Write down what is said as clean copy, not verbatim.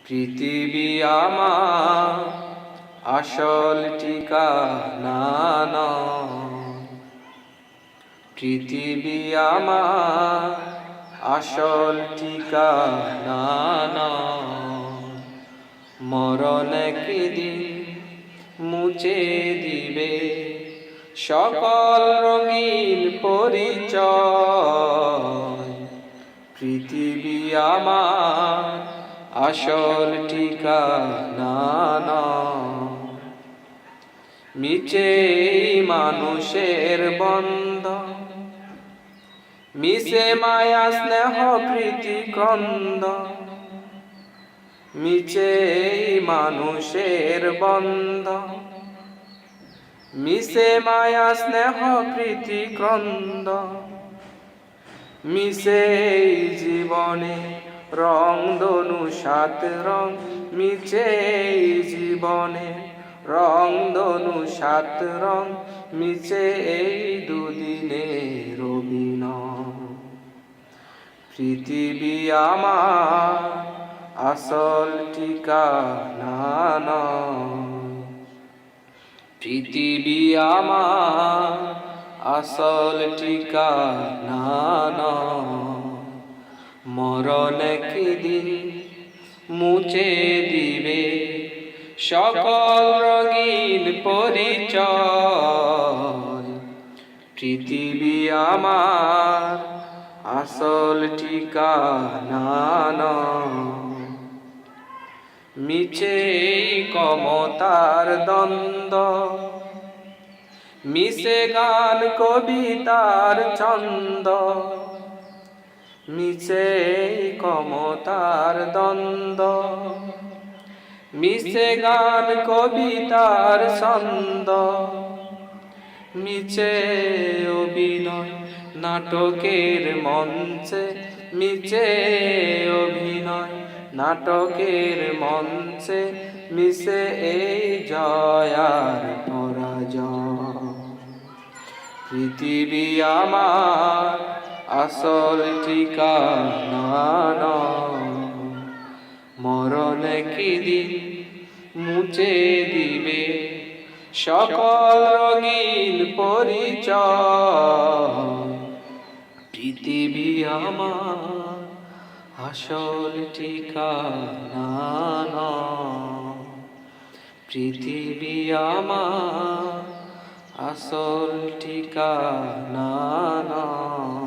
পৃথিবী আমার আসল ঠিকানা নয়। পৃথিবী আমার আসল ঠিকানা নয়। মরণ একদিন মুছে দিবে সকল রঙিন পরিচয়। পৃথিবী আমার আসল ঠিকানা নয়। মিছে মানুষের বন্ধন, মিছে মায়া স্নেহ প্রীতি ক্রন্দন। মিছে মানুষের বন্ধন, মিছে মায়া স্নেহ প্রীতি ক্রন্দন। মিছে জীবনে রং ধনু সাত রং, মিছে জীবনে রং ধনু সাত রং। মিছে এই দুদিনের অভিনয়। পৃথিবী আমার আসল ঠিকানা নয়। পৃথিবী আমার আসল ঠিকানা নয়। মরণ একদিন মুছে দিবে সকল রঙিন পরিচয়। পৃথিবী আমার আসল ঠিকানা নয়। মিছে ক্ষমতার দ্বন্দ্ব, মিছে গান কবিতার ছন্দ। মিছে ক্ষমতার দ্বন্দ্ব, মিছে গান কবিতার ছন্দ। মিছে অভিনয় নাটকের মঞ্চে, মিছে অভিনয় নাটকের মঞ্চে। মিছে এই জয় আর পরাজয়। পৃথিবী আমার আসল ঠিকানা নয়। মরণ একদিন মুছে দিবে সকল রঙিন পরিচয়। পৃথিবী আমার আসল ঠিকানা নয়। পৃথিবী আমার আসল ঠিকানা নয়।